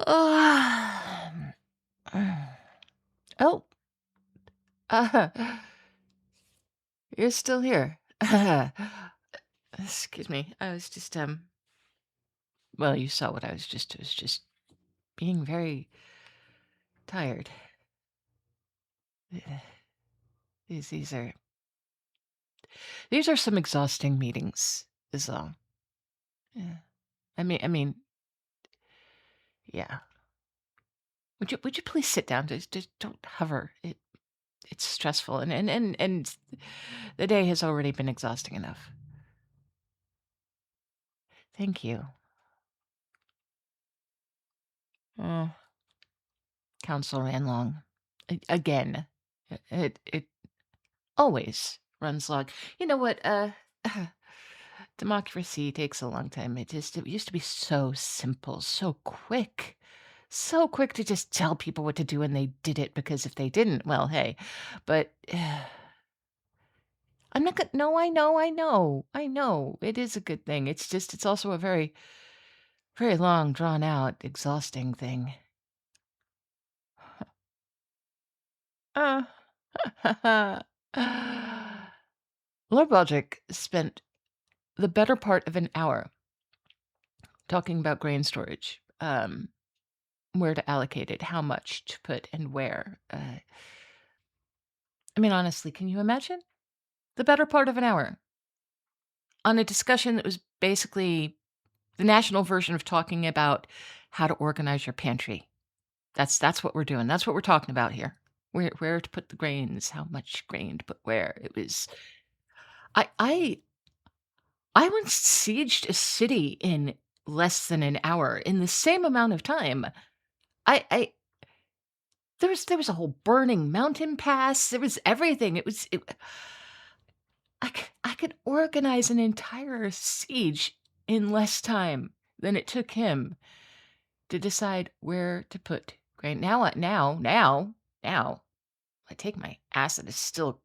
Um, oh, uh, you're still here. Excuse me. I was just well, you saw what I was just being very tired. Uh, These these are some exhausting meetings, is all. Yeah. I mean, yeah. Would you please sit down? Just don't hover. It's stressful, and the day has already been exhausting enough. Thank you. Oh, council ran long. Again. It always runs long. You know what? Democracy takes a long time. It used to be so simple, so quick to just tell people what to do, and they did it because if they didn't, well, hey. But I'm not gonna. No, I know. It is a good thing. It's just it's also a very very long, drawn out, exhausting thing. Uh, Lord Baldrick spent the better part of an hour talking about grain storage, where to allocate it, how much to put, and where. I mean, honestly, can you imagine? The better part of an hour on a discussion that was basically the national version of talking about how to organize your pantry. That's what we're doing. That's what we're talking about here. Where to put the grains, how much grain to put where. It was I I I once sieged a city in less than an hour in the same amount of time. I there was a whole burning mountain pass. There was everything. I could organize an entire siege in less time than it took him to decide where to put grain. Now, I take my ass that is still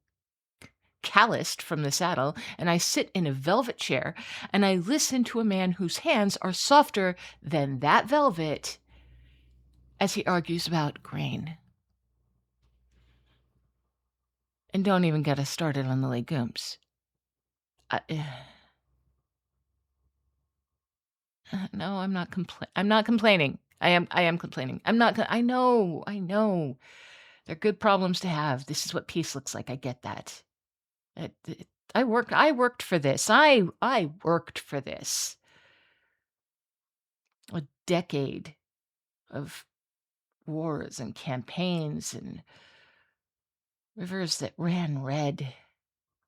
calloused from the saddle, and I sit in a velvet chair, and I listen to a man whose hands are softer than that velvet as he argues about grain. And don't even get us started on the legumes. I, no, I'm not complaining. I am complaining. I know. They're good problems to have. This is what peace looks like. I get that. I worked for this. I worked for this. A decade of wars and campaigns and rivers that ran red.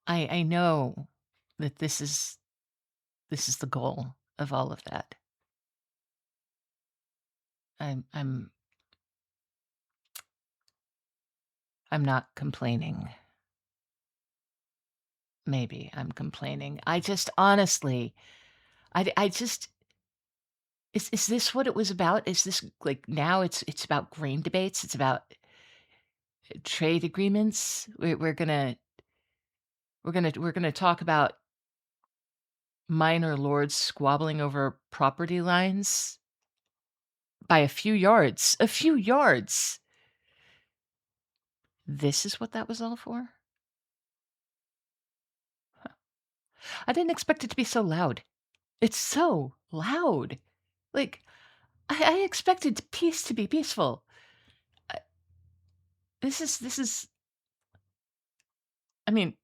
I know that this is the goal of all of that. I'm I'm not complaining. Maybe I'm complaining. I just honestly, I just is this what it was about? Is this like now it's about grain debates? It's about trade agreements? We're gonna talk about minor lords squabbling over property lines by a few yards. A few yards. This is what that was all for? I didn't expect it to be so loud. It's so loud. Like, I expected peace to be peaceful. Uh, this is I mean,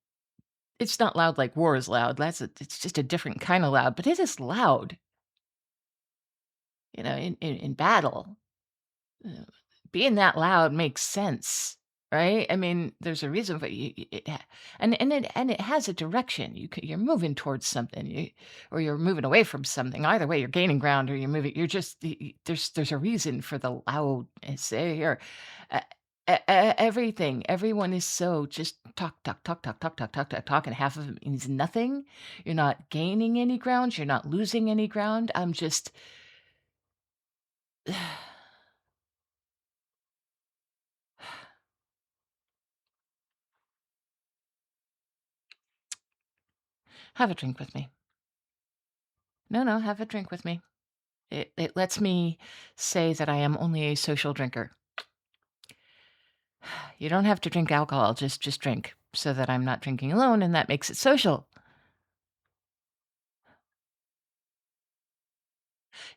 it's not loud like war is loud. It's just a different kind of loud, but it is loud, in battle. Uh, Being that loud makes sense, right? I mean, there's a reason for and it has a direction. You're moving towards something, or you're moving away from something. Either way, you're gaining ground, or you're moving. You're just there's a reason for the loudness here. Uh, Everything, everyone is so just talk, talk, talk, talk, talk, talk, talk, talk, talk, and half of it means nothing. You're not gaining any ground. You're not losing any ground. I'm just. Have a drink with me. No, no, have a drink with me. It lets me say that I am only a social drinker. You don't have to drink alcohol, just drink so that I'm not drinking alone, and that makes it social.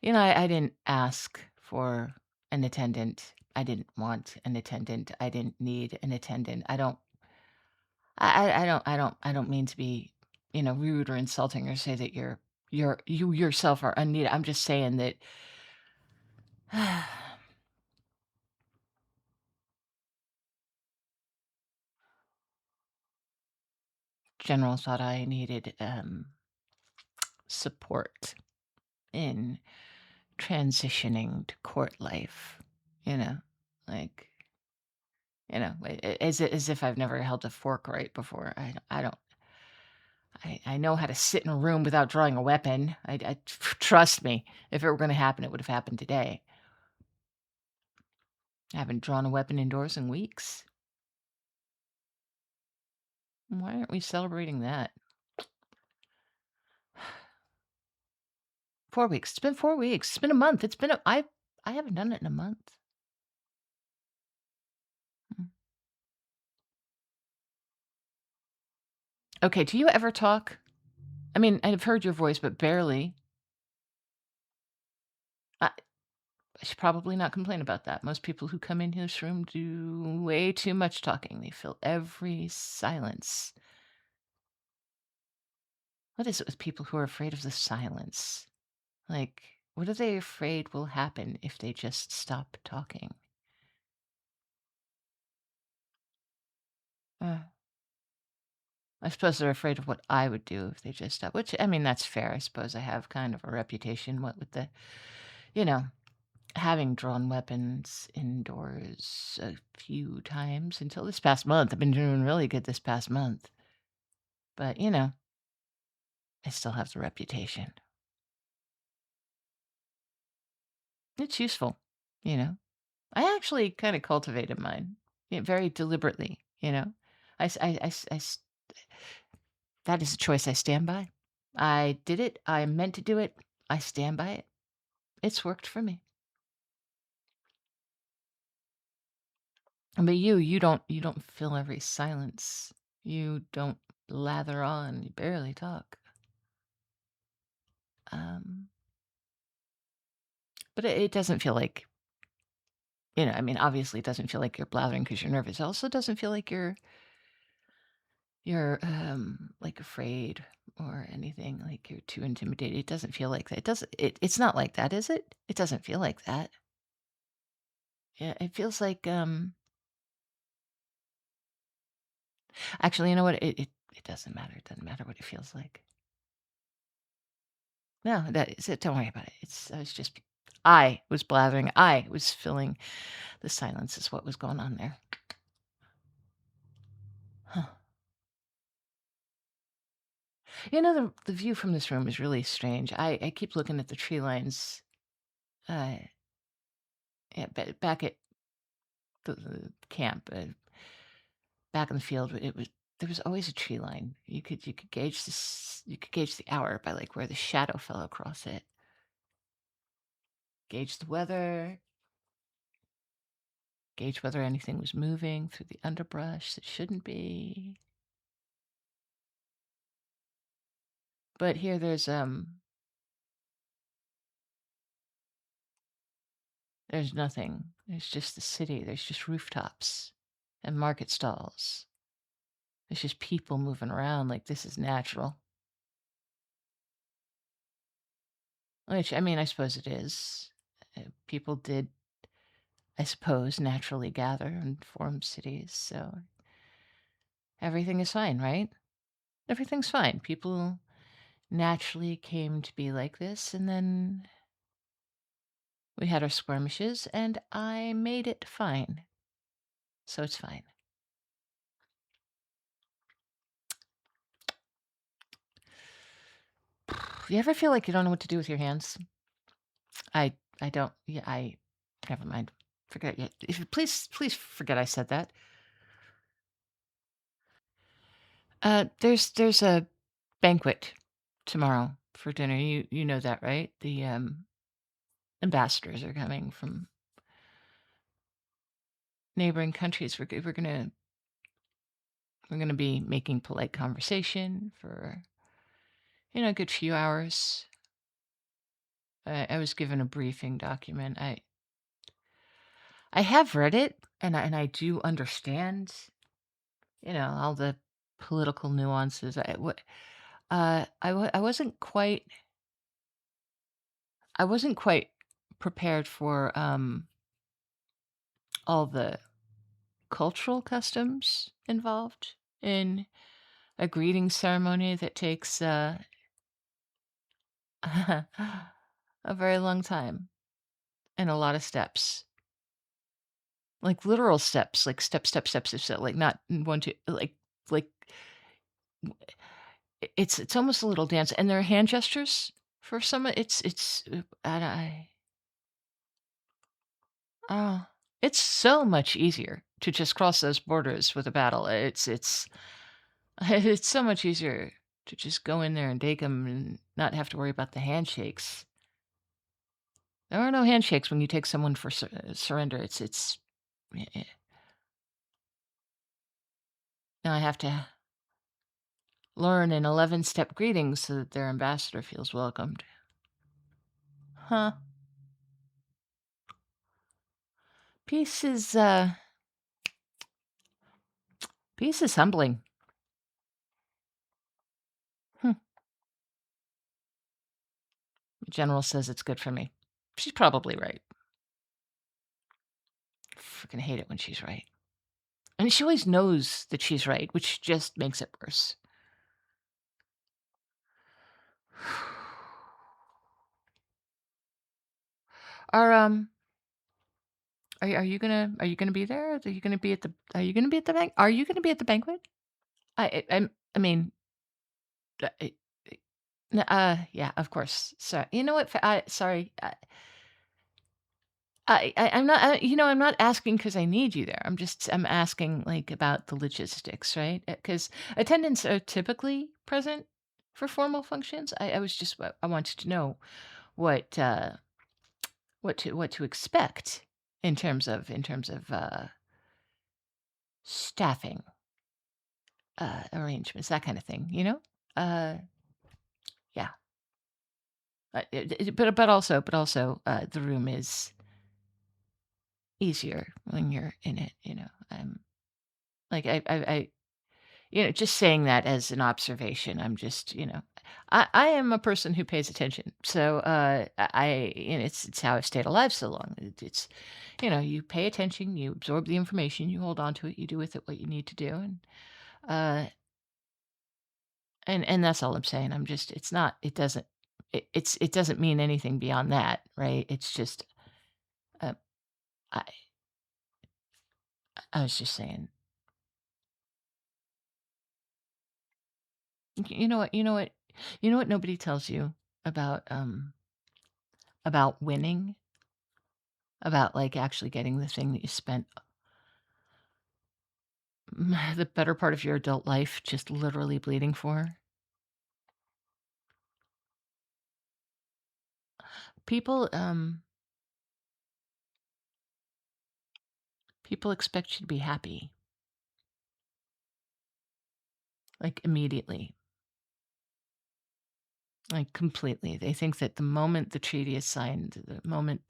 I didn't ask for an attendant. I didn't want an attendant. I didn't need an attendant. I don't mean to be, rude or insulting or say that you yourself are unneeded. I'm just saying that General thought I needed support in transitioning to court life, you know, like, as if I've never held a fork right before. I know how to sit in a room without drawing a weapon. Trust me, if it were going to happen, it would have happened today. I haven't drawn a weapon indoors in weeks. Why aren't we celebrating that? 4 weeks. It's been 4 weeks. It's been a month. I haven't done it in a month. Mm. Okay. Do you ever talk? I mean, I've heard your voice, but barely. I, I should probably not complain about that. Most people who come in this room do way too much talking. They fill every silence. What is it with people who are afraid of the silence? Like, what are they afraid will happen if they just stop talking? Uh, I suppose they're afraid of what I would do if they just stopped, which, I mean, that's fair. I suppose I have kind of a reputation, what with you know, having drawn weapons indoors a few times until this past month. I've been doing really good this past month. But, I still have the reputation. It's useful, you know. I actually kind of cultivated mine, very deliberately, I, s- I s- that is a choice I stand by. I did it. I meant to do it. I stand by it. It's worked for me. But you don't fill every silence. You don't lather on. You barely talk. Um, but it doesn't feel like, I mean, obviously it doesn't feel like you're blathering because you're nervous. It also doesn't feel like you're like afraid or anything, like you're too intimidated. It doesn't feel like that. It's not like that, is it? It doesn't feel like that. Yeah, it feels like actually, you know what? It doesn't matter. It doesn't matter what it feels like. No, that is it. Don't worry about it. I was blathering. I was filling the silence is what was going on there. Huh. The view from this room is really strange. I keep looking at the tree lines. Uh, yeah, back at the camp, back in the field. There was always a tree line. You could gauge this. You could gauge the hour by like where the shadow fell across it. Gauge the weather. Gauge whether anything was moving through the underbrush that shouldn't be. But here there's nothing. There's just the city. There's just rooftops and market stalls. There's just people moving around like this is natural. Which, I mean, I suppose it is. People did, I suppose, naturally gather and form cities. So everything is fine, right? Everything's fine. People naturally came to be like this. And then we had our skirmishes and I made it fine. So it's fine. You ever feel like you don't know what to do with your hands? I don't. Yeah, never mind. Forget it. Please forget I said that. There's a banquet tomorrow for dinner. You know that, right? The ambassadors are coming from neighboring countries. We're gonna be making polite conversation for, a good few hours. I was given a briefing document. I have read it, and I do understand, all the political nuances. I wasn't quite prepared for, all the cultural customs involved in a greeting ceremony that takes, a very long time and a lot of steps. Like, literal steps, like, step, step, like, not 1, 2, like, it's almost a little dance, and there are hand gestures for some I oh, it's so much easier to just cross those borders with a battle. It's so much easier to just go in there and take them and not have to worry about the handshakes. There are no handshakes when you take someone for surrender. Eh eh now I have to learn an 11-step greeting so that their ambassador feels welcomed. Huh. Peace is, peace is humbling. Hmm. The general says it's good for me. She's probably right. Freaking hate it when she's right. And she always knows that she's right, which just makes it worse. Are, are you gonna be there? Are you gonna be at the are you gonna be at the banquet? I mean, uh, eh, yeah, of course. So, you know what? Sorry. I'm not, I'm not asking because I need you there. I'm asking, like, about the logistics, right? Because attendants are typically present for formal functions. I wanted to know what, what to expect in terms of staffing, arrangements, that kind of thing, you know? Uh, yeah. But also, the room is easier when you're in it, like, just saying that as an observation. I am a person who pays attention. So, it's how I've stayed alive so long. You pay attention, you absorb the information, you hold on to it, you do with it what you need to do. Uh, and that's all I'm saying. It's not, it doesn't mean anything beyond that, right? It's just, uh, I, I was just saying, you know what nobody tells you about, winning, about, like, actually getting the thing that you spent the better part of your adult life just literally bleeding for. People, people expect you to be happy, like, immediately, like, completely. They think that the moment the treaty is signed, the moment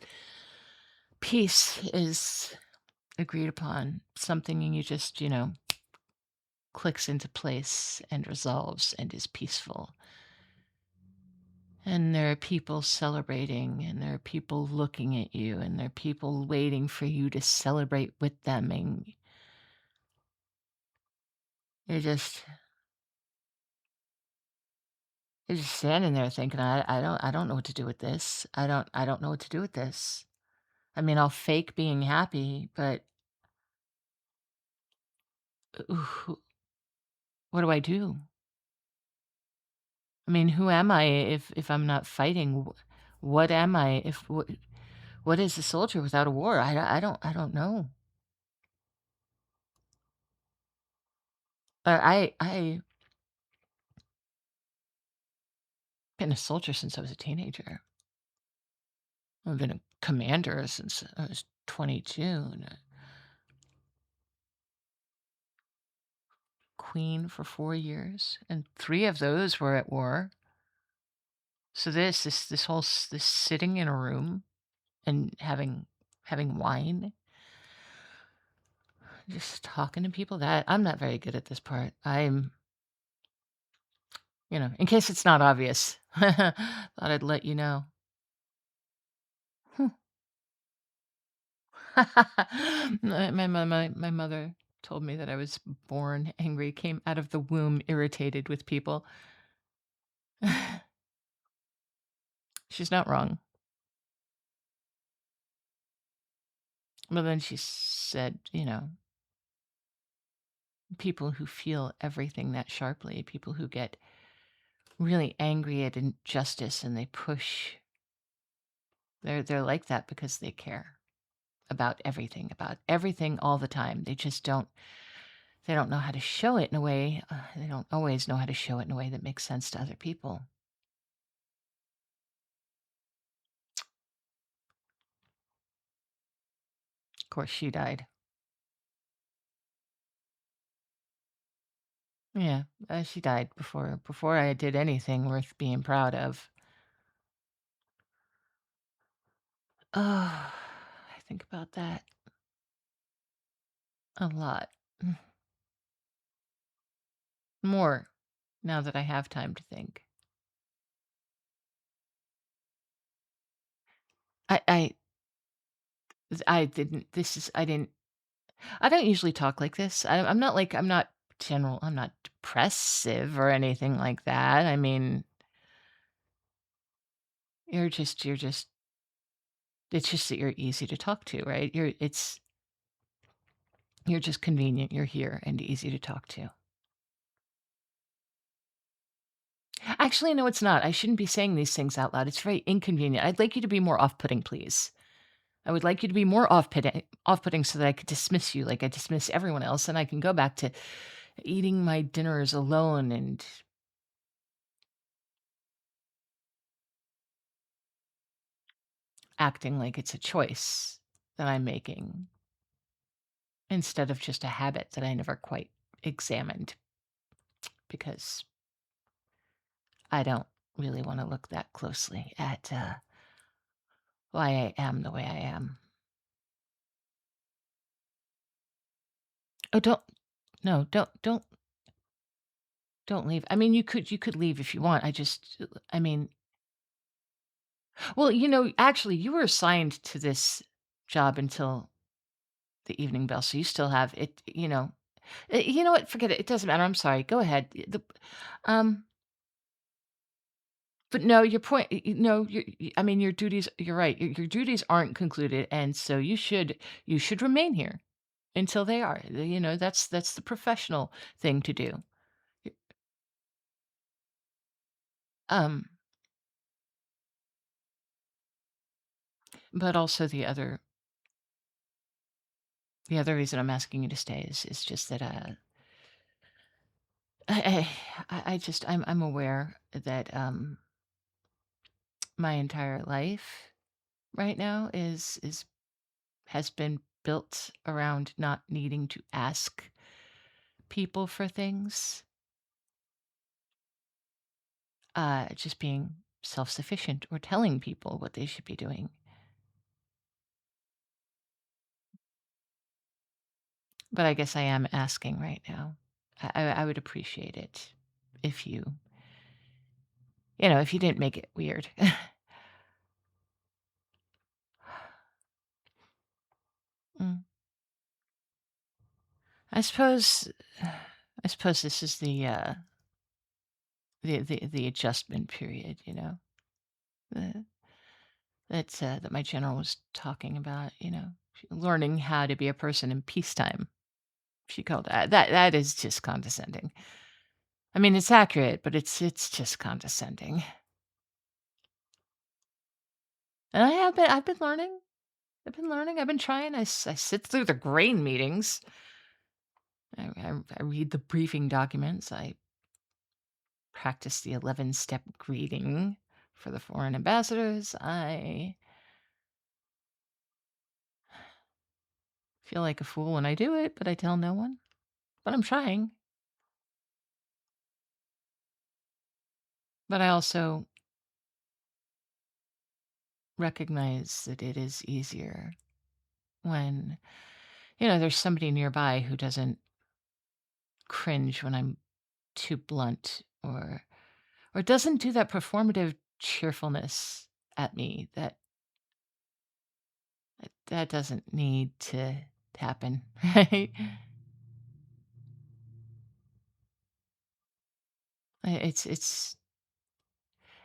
peace is agreed upon, something in you just, clicks into place and resolves and is peaceful. And there are people celebrating, and there are people looking at you, and there are people waiting for you to celebrate with them. And you're just you're just standing there thinking, I don't know what to do with this. I don't know what to do with this. I mean, I'll fake being happy, but who, what do I do? I mean, who am I if I'm not fighting? What am I if what is a soldier without a war? I don't know. I been a soldier since I was a teenager. I've been a commander since I was 22 and a queen for 4 years, and 3 of those were at war. So this whole this sitting in a room and having wine, just talking to people, that I'm not very good at this part. In case it's not obvious, thought I'd let you know. My mother told me that I was born angry, came out of the womb irritated with people. She's not wrong. But then she said, people who feel everything that sharply, people who get really angry at injustice and they push, they're like that because they care about everything all the time. They don't know how to show it in a way. They don't always know how to show it in a way that makes sense to other people. Of course, she died. Yeah, she died before I did anything worth being proud of. Oh, I think about that a lot. More now that I have time to think. I I I didn't. This is. I didn't. I don't usually talk like this. I'm not general. I'm not depressive or anything like that. I mean, you're just. It's just that you're easy to talk to, right? You're just convenient. You're here and easy to talk to. Actually, no, it's not. I shouldn't be saying these things out loud. It's very inconvenient. I'd like you to be more off-putting, please. I would like you to be more off-putting so that I could dismiss you like I dismiss everyone else, and I can go back to eating my dinners alone and acting like it's a choice that I'm making instead of just a habit that I never quite examined because I don't really want to look that closely at why I am the way I am. Oh, don't no, don't leave. I mean, you could leave if you want. I mean, well, actually, you were assigned to this job until the evening bell, so you still have it. You know what? Forget it. It doesn't matter. I'm sorry. Go ahead. Um, but no, your point. No, I mean, your duties. You're right. Your duties aren't concluded, and so you should remain here until they are. That's the professional thing to do. Y- Um, but also the other reason I'm asking you to stay is just that I'm aware that my entire life right now is has been built around not needing to ask people for things, just being self-sufficient or telling people what they should be doing. But I guess I am asking right now. I would appreciate it if if you didn't make it weird. Mm. I suppose I suppose this is the adjustment period, the that my general was talking about, learning how to be a person in peacetime. She called that is just condescending. I mean, it's accurate, but it's just condescending. And I've been learning. I've been learning. I've been trying. I sit through the grain meetings. I read the briefing documents. I practice the 11-step greeting for the foreign ambassadors. I Feel like a fool when I do it, but I tell no one. But I'm trying. But I also recognize that it is easier when, there's somebody nearby who doesn't cringe when I'm too blunt or doesn't do that performative cheerfulness at me that doesn't need to happen, right?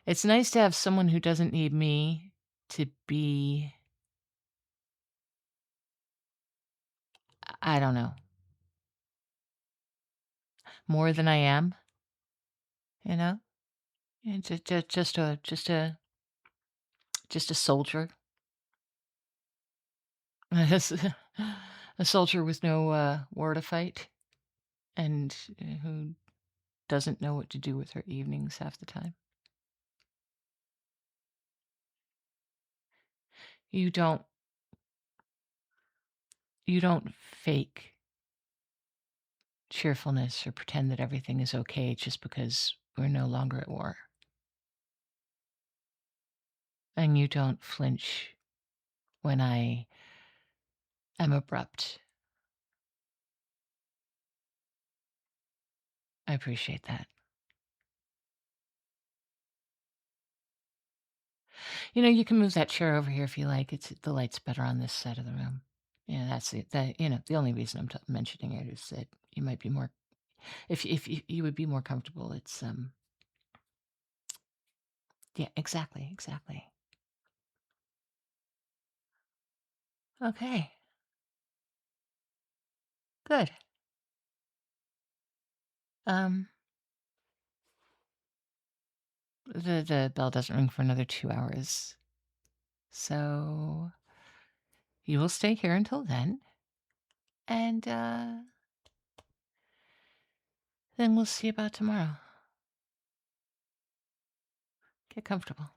It's nice to have someone who doesn't need me to be, I don't know, more than I am, you know? And just a soldier. A soldier with no, war to fight and, who doesn't know what to do with her evenings half the time. You don't you don't fake cheerfulness or pretend that everything is okay just because we're no longer at war. And you don't flinch when I am abrupt. I appreciate that. You can move that chair over here if you like. The light's better on this side of the room. Yeah, that's it. The only reason I'm mentioning it is that you might be more, if you would be more comfortable. Yeah, exactly, exactly. Okay, good. Um, the bell doesn't ring for another 2 hours, so you will stay here until then, and then we'll see about tomorrow. Get comfortable.